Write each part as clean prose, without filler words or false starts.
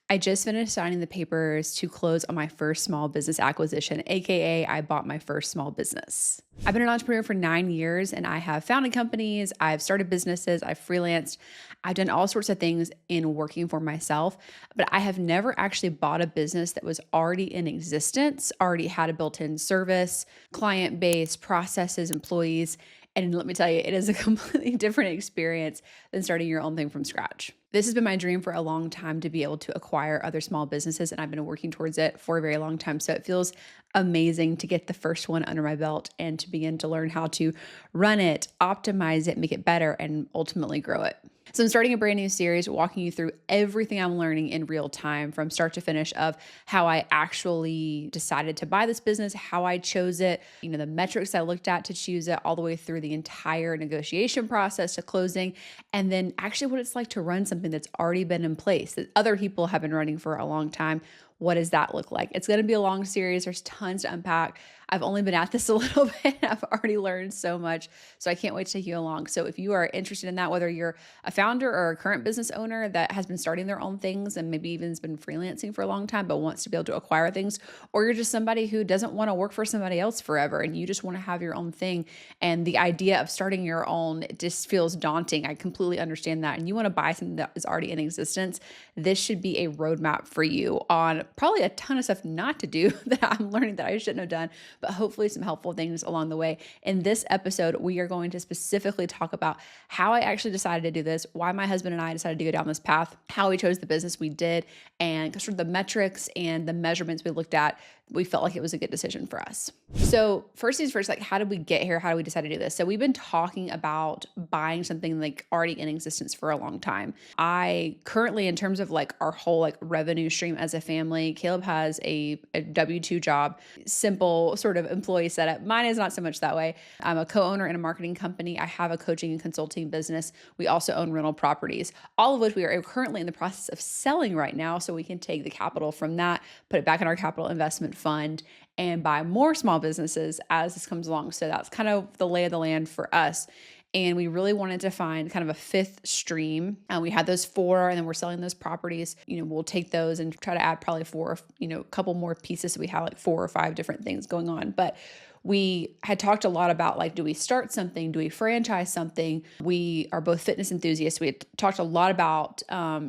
I just finished signing the papers to close on my first small business acquisition, AKA I bought my first small business. I've been an entrepreneur for 9 years and I have founded companies, I've started businesses, I've freelanced, I've done all sorts of things in working for myself, but I have never actually bought a business that was already in existence, already had a built in service, client base, processes, employees. And let me tell you, it is a completely different experience than starting your own thing from scratch. This has been my dream for a long time to be able to acquire other small businesses, and I've been working towards it for a very long time. So it feels amazing to get the first one under my belt and to begin to learn how to run it, optimize it, make it better, and ultimately grow it. So I'm starting a brand new series walking you through everything I'm learning in real time from start to finish of how I actually decided to buy this business, how I chose it, the metrics I looked at to choose it, all the way through the entire negotiation process to closing, and then actually what it's like to run something that's already been in place that other people have been running for a long time. What does that look like? It's going to be a long series. There's tons to unpack. I've only been at this a little bit. I've already learned so much. So I can't wait to take you along. So if you are interested in that, whether you're a founder or a current business owner that has been starting their own things and maybe even has been freelancing for a long time, but wants to be able to acquire things, or you're just somebody who doesn't want to work for somebody else forever and you just want to have your own thing. And the idea of starting your own just feels daunting. I completely understand that. And you want to buy something that is already in existence. This should be a roadmap for you on probably a ton of stuff not to do that I'm learning that I shouldn't have done, but hopefully some helpful things along the way. In this episode, we are going to specifically talk about how I actually decided to do this, why my husband and I decided to go down this path, how we chose the business we did, and sort of the metrics and the measurements we looked at. We felt like it was a good decision for us. So first things first, like how did we get here? How do we decide to do this? So we've been talking about buying something like already in existence for a long time. I currently, in terms of like our whole like revenue stream as a family, Caleb has a W-2 job, simple sort of employee setup. Mine is not so much that way. I'm a co-owner in a marketing company. I have a coaching and consulting business. We also own rental properties, all of which we are currently in the process of selling right now. So we can take the capital from that, put it back in our capital investment fund, and buy more small businesses as this comes along. So that's kind of the lay of the land for us. And we really wanted to find kind of a fifth stream. We had those four, and then we're selling those properties. We'll take those and try to add probably four, a couple more pieces. So we have like 4 or 5 different things going on. But we had talked a lot about like, do we start something? Do we franchise something? We are both fitness enthusiasts. We had talked a lot about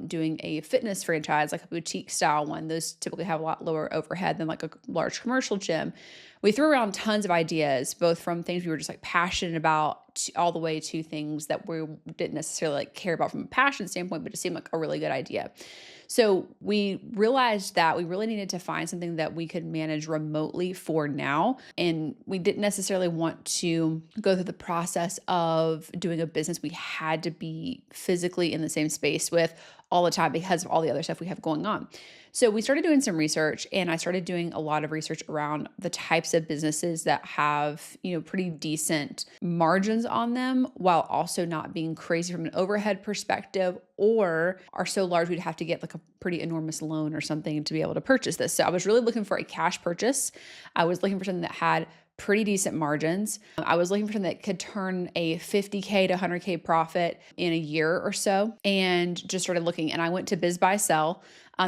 doing a fitness franchise, like a boutique style one. Those typically have a lot lower overhead than like a large commercial gym. We threw around tons of ideas, both from things we were just like passionate about all the way to things that we didn't necessarily like care about from a passion standpoint, but it seemed like a really good idea. So we realized that we really needed to find something that we could manage remotely for now. And we didn't necessarily want to go through the process of doing a business we had to be physically in the same space with all the time because of all the other stuff we have going on. So we started doing some research, and I started doing a lot of research around the types of businesses that have, pretty decent margins on them while also not being crazy from an overhead perspective, or are so large we'd have to get like a pretty enormous loan or something to be able to purchase this. So I was really looking for a cash purchase. I was looking for something that had pretty decent margins. I was looking for something that could turn a 50K to 100K profit in a year or so, and just started looking. And I went to BizBuySell.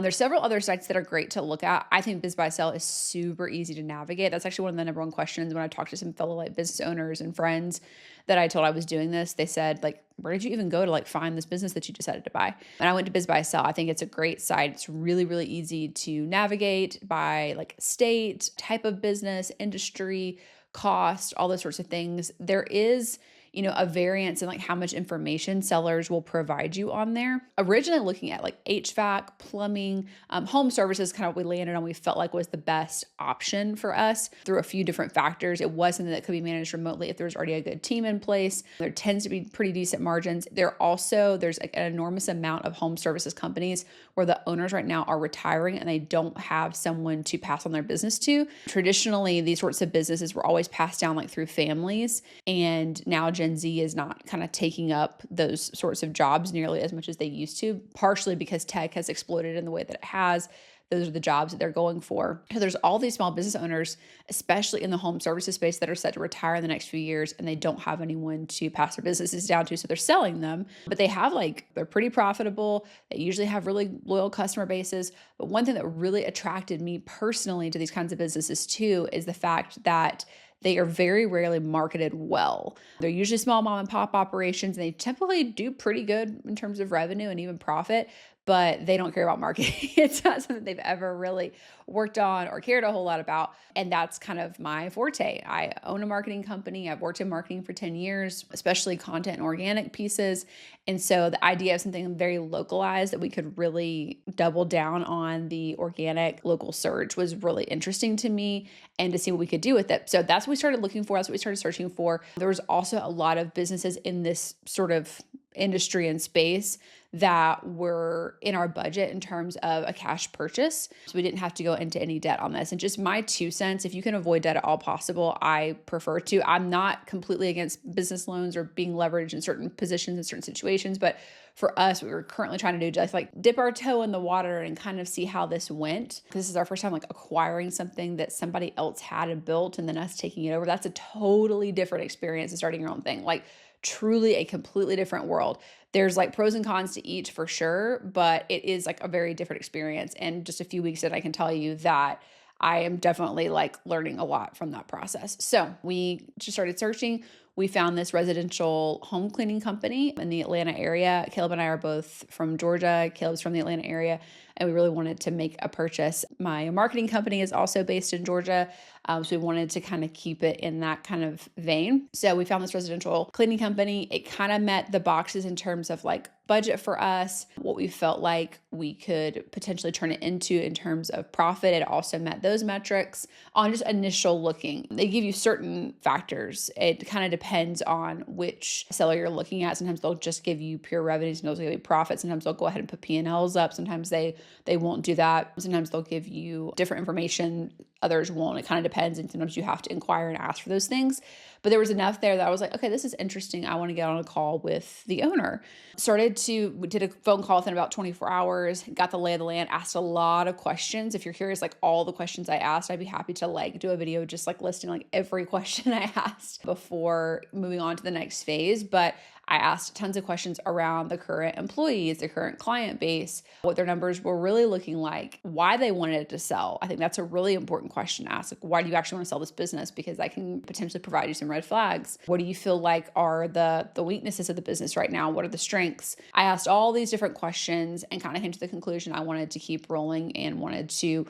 There's several other sites that are great to look at. I think BizBuySell is super easy to navigate. That's actually one of the number one questions when I talked to some fellow like business owners and friends that I told I was doing this. They said, like, where did you even go to like find this business that you decided to buy? And I went to BizBuySell. I think it's a great site. It's really, really easy to navigate by like state, type of business, industry, cost, all those sorts of things. There is a variance in like how much information sellers will provide you on there. Originally looking at like HVAC, plumbing, home services, kind of what we landed on, we felt like was the best option for us through a few different factors. It was something that could be managed remotely if there's already a good team in place. There tends to be pretty decent margins. There's like an enormous amount of home services companies where the owners right now are retiring and they don't have someone to pass on their business to. Traditionally, these sorts of businesses were always passed down like through families, and now Gen Gen Z is not kind of taking up those sorts of jobs nearly as much as they used to, partially because tech has exploded in the way that it has. Those are the jobs that they're going for. So there's all these small business owners, especially in the home services space, that are set to retire in the next few years, and they don't have anyone to pass their businesses down to. So they're selling them, but they're pretty profitable. They usually have really loyal customer bases. But one thing that really attracted me personally to these kinds of businesses too is the fact that they are very rarely marketed well. They're usually small mom and pop operations, and they typically do pretty good in terms of revenue and even profit, but they don't care about marketing. It's not something they've ever really worked on or cared a whole lot about. And that's kind of my forte. I own a marketing company. I've worked in marketing for 10 years, especially content and organic pieces. And so the idea of something very localized that we could really double down on the organic local search was really interesting to me, and to see what we could do with it. So that's what we started looking for. That's what we started searching for. There was also a lot of businesses in this sort of industry and space that were in our budget in terms of a cash purchase. So we didn't have to go into any debt on this. And just my 2 cents, if you can avoid debt at all possible, I prefer to. I'm not completely against business loans or being leveraged in certain positions in certain situations, but for us, we were currently trying to do just like dip our toe in the water and kind of see how this went. This is our first time like acquiring something that somebody else had and built and then us taking it over. That's a totally different experience than starting your own thing. Like truly a completely different world. There's like pros and cons to each for sure, but it is like a very different experience. And just a few weeks in, I can tell you that I am definitely like learning a lot from that process. So we just started searching. We found this residential home cleaning company in the Atlanta area. Caleb and I are both from Georgia. Caleb's from the Atlanta area, and we really wanted to make a purchase. My marketing company is also based in Georgia, so we wanted to kind of keep it in that kind of vein. So we found this residential cleaning company. It kind of met the boxes in terms of like budget for us, what we felt like we could potentially turn it into in terms of profit. It also met those metrics on just initial looking. They give you certain factors. It kind of depends on which seller you're looking at. Sometimes they'll just give you pure revenue. Sometimes they'll give you profit. Sometimes they'll go ahead and put P&Ls up. Sometimes they won't do that. Sometimes they'll give you different information. Others won't. It kind of depends. And sometimes you have to inquire and ask for those things. But there was enough there that I was like, okay, this is interesting. I want to get on a call with the owner. We did a phone call within about 24 hours, got the lay of the land, asked a lot of questions. If you're curious, like all the questions I asked, I'd be happy to like do a video just like listing like every question I asked before moving on to the next phase. But I asked tons of questions around the current employees, the current client base, what their numbers were really looking like, why they wanted it to sell. I think that's a really important question to ask. Like, why do you actually want to sell this business? Because I can potentially provide you some red flags. What do you feel like are the weaknesses of the business right now? What are the strengths? I asked all these different questions and kind of came to the conclusion I wanted to keep rolling and wanted to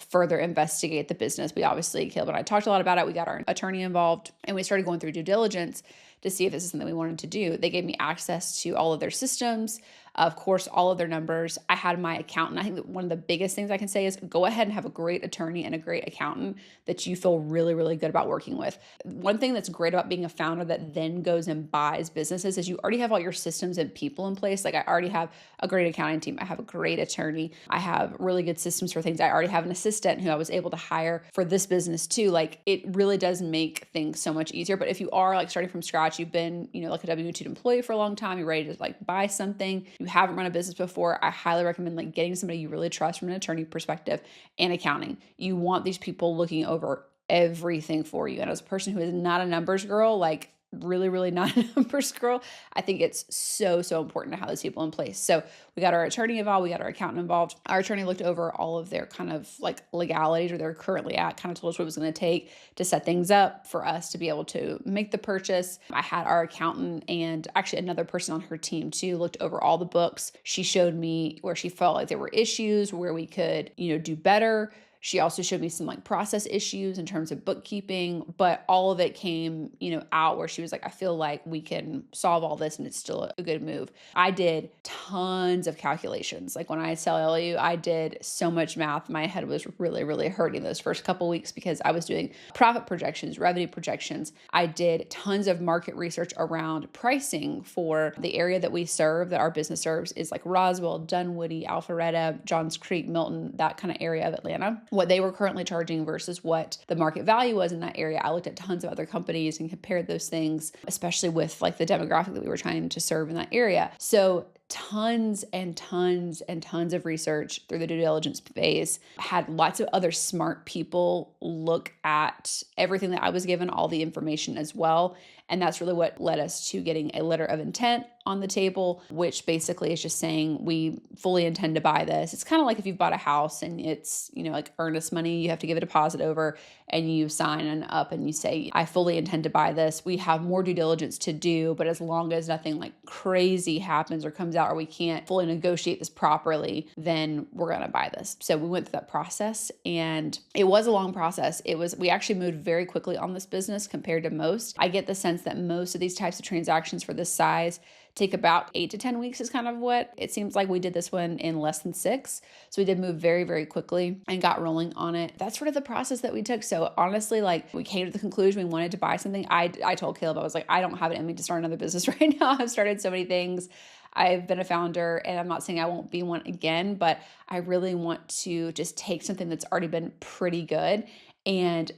further investigate the business. Caleb and I talked a lot about it. We got our attorney involved and we started going through due diligence to see if this is something we wanted to do. They gave me access to all of their systems, of course, all of their numbers. I had my accountant. I think that one of the biggest things I can say is go ahead and have a great attorney and a great accountant that you feel really, really good about working with. One thing that's great about being a founder that then goes and buys businesses is you already have all your systems and people in place. Like I already have a great accounting team. I have a great attorney. I have really good systems for things. I already have an assistant who I was able to hire for this business too. Like it really does make things so much easier. But if you are like starting from scratch, you've been, like a W-2 employee for a long time, you're ready to like buy something, you haven't run a business before, I highly recommend like getting somebody you really trust from an attorney perspective and accounting. You want these people looking over everything for you. And as a person who is not a numbers girl, like really, really not a numbers girl, I think it's so, so important to have those people in place. So we got our attorney involved, we got our accountant involved. Our attorney looked over all of their kind of like legalities where they're currently at, kind of told us what it was going to take to set things up for us to be able to make the purchase. I had our accountant and actually another person on her team too, looked over all the books. She showed me where she felt like there were issues, where we could, do better. She also showed me some like process issues in terms of bookkeeping, but all of it came, out where she was like, I feel like we can solve all this and it's still a good move. I did tons of calculations. Like when I tell you, I did so much math. My head was really, really hurting those first couple weeks because I was doing profit projections, revenue projections. I did tons of market research around pricing for the area that we serve, that our business serves, is like Roswell, Dunwoody, Alpharetta, Johns Creek, Milton, that kind of area of Atlanta. what they were currently charging versus what the market value was in that area. I looked at tons of other companies and compared those things, especially with like the demographic that we were trying to serve in that area. So tons and tons and tons of research through the due diligence phase. Had lots of other smart people look at everything that I was given, all the information as well. And that's really what led us to getting a letter of intent on the table, which basically is just saying we fully intend to buy this. It's kind of like if you've bought a house and it's, like earnest money, you have to give a deposit over and you sign up and you say, I fully intend to buy this. We have more due diligence to do, but as long as nothing like crazy happens or comes out or we can't fully negotiate this properly, then we're going to buy this. So we went through that process and it was a long process. We actually moved very quickly on this business compared to most. I get the sense that most of these types of transactions for this size take about 8 to 10 weeks is kind of what it seems like. We did this one in less than 6. So we did move very, very quickly and got rolling on it. That's sort of the process that we took. So honestly, like we came to the conclusion we wanted to buy something. I told Caleb, I was like, I don't have it in me to start another business right now. I've started so many things. I've been a founder and I'm not saying I won't be one again, but I really want to just take something that's already been pretty good and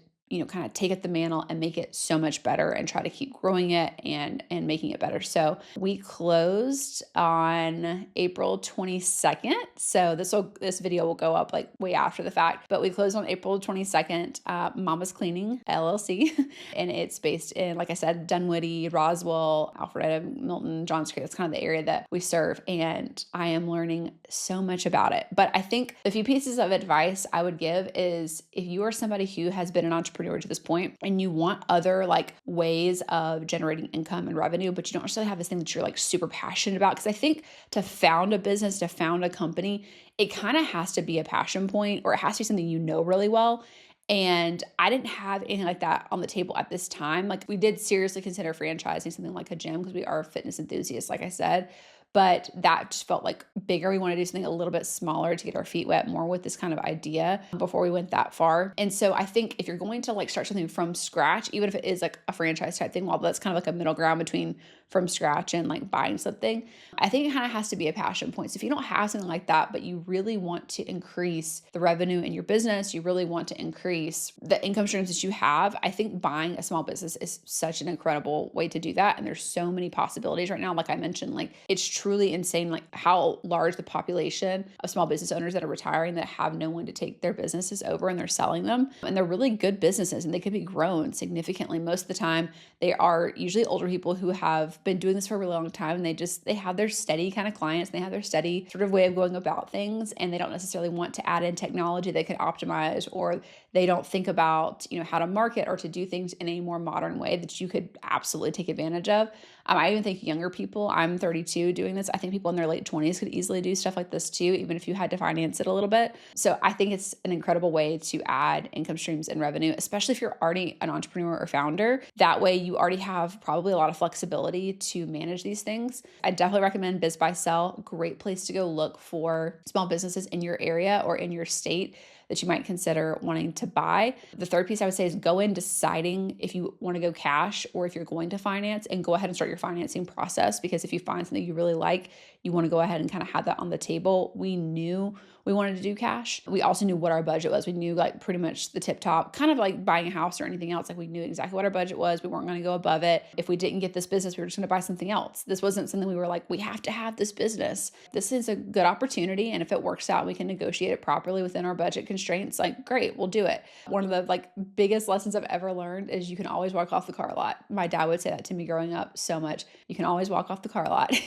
kind of take it the mantle and make it so much better and try to keep growing it and making it better. So we closed on April 22nd. So this video will go up like way after the fact, but we closed on April 22nd, Mama's Cleaning LLC. And it's based in, like I said, Dunwoody, Roswell, Alpharetta, Milton, Johns Creek. That's kind of the area that we serve. And I am learning so much about it. But I think a few pieces of advice I would give is if you are somebody who has been an entrepreneur to this point and you want other like ways of generating income and revenue, but you don't necessarily have this thing that you're like super passionate about. Because I think to found a business, to found a company, it kind of has to be a passion point or it has to be something you know really well. And I didn't have anything like that on the table at this time. Like we did seriously consider franchising something like a gym because we are fitness enthusiasts, like I said. But that just felt like bigger. We want to do something a little bit smaller to get our feet wet more with this kind of idea before we went that far. And so I think if you're going to like start something from scratch, even if it is like a franchise type thing, while that's kind of like a middle ground between from scratch and like buying something, I think it kind of has to be a passion point. So if you don't have something like that, but you really want to increase the revenue in your business, you really want to increase the income streams that you have, I think buying a small business is such an incredible way to do that. And there's so many possibilities right now. Like I mentioned, like it's truly insane, like how large the population of small business owners that are retiring that have no one to take their businesses over and they're selling them. And they're really good businesses and they can be grown significantly. Most of the time, they are usually older people who have been doing this for a really long time and they have their steady kind of clients and they have their steady sort of way of going about things and they don't necessarily want to add in technology they could optimize or they don't think about how to market or to do things in a more modern way that you could absolutely take advantage of. I even think younger people, I'm 32 doing this. I think people in their late 20s could easily do stuff like this too, even if you had to finance it a little bit. So I think it's an incredible way to add income streams and revenue, especially if you're already an entrepreneur or founder. That way you already have probably a lot of flexibility to manage these things. I definitely recommend Biz Buy Sell. Great place to go look for small businesses in your area or in your state that you might consider wanting to buy. The third piece I would say is go in deciding if you want to go cash or if you're going to finance, and go ahead and start your financing process, because if you find something you really like, you want to go ahead and kind of have that on the table. We knew we wanted to do cash. We also knew what our budget was. We knew like pretty much the tip top, kind of like buying a house or anything else. Like we knew exactly what our budget was. We weren't going to go above it. If we didn't get this business, we were just going to buy something else. This wasn't something we were like, we have to have this business. This is a good opportunity. And if it works out, we can negotiate it properly within our budget constraints. Like, great, we'll do it. One of the like biggest lessons I've ever learned is you can always walk off the car lot. My dad would say that to me growing up so much. You can always walk off the car lot.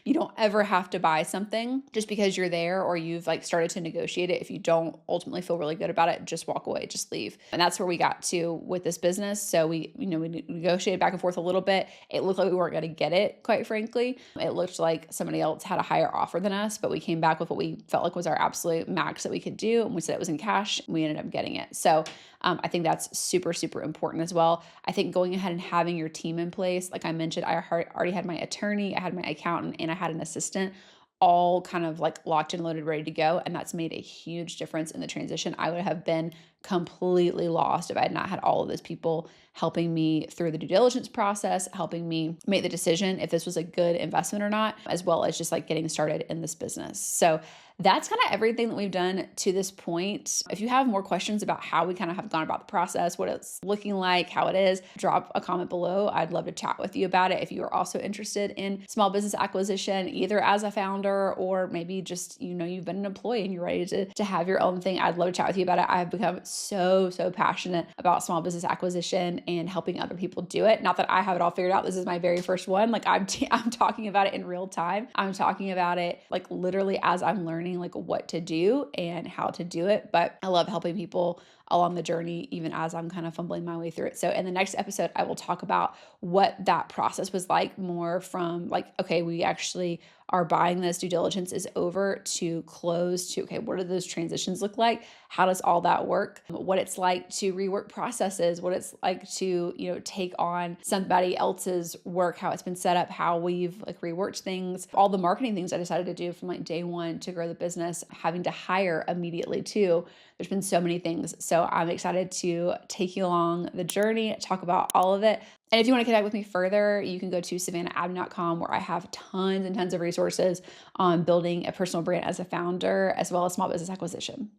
You don't ever have to buy something just because you're there or you've like started to negotiate it. If you don't ultimately feel really good about it, just walk away, just leave. And that's where we got to with this business. So we negotiated back and forth a little bit. It looked like we weren't going to get it, quite frankly. It looked like somebody else had a higher offer than us, but we came back with what we felt like was our absolute max that we could do. And we said it was in cash. And we ended up getting it. So I think that's super, super important as well. I think going ahead and having your team in place, like I mentioned, I already had my attorney, I had my accountant, and I had an assistant, all kind of like locked and loaded, ready to go. And that's made a huge difference in the transition. I would have been completely lost if I had not had all of those people helping me through the due diligence process, helping me make the decision if this was a good investment or not, as well as just like getting started in this business. So that's kind of everything that we've done to this point. If you have more questions about how we kind of have gone about the process, what it's looking like, how it is, drop a comment below. I'd love to chat with you about it. If you are also interested in small business acquisition, either as a founder or maybe just, you've been an employee and you're ready to have your own thing, I'd love to chat with you about it. I've become so passionate about small business acquisition and helping other people do it. Not that I have it all figured out. This is my very first one. Like I'm talking about it in real time. I'm talking about it like literally as I'm learning like what to do and how to do it. But I love helping people along the journey, even as I'm kind of fumbling my way through it. So in the next episode, I will talk about what that process was like, more from like, okay, we actually are buying this, due diligence is over, to close, to, okay, what do those transitions look like? How does all that work? What it's like to rework processes, what it's like to, take on somebody else's work, how it's been set up, how we've like reworked things, all the marketing things I decided to do from like day one to grow the business, having to hire immediately too. There's been so many things. So I'm excited to take you along the journey, talk about all of it. And if you want to connect with me further, you can go to savannahab.com, where I have tons and tons of resources on building a personal brand as a founder, as well as small business acquisition.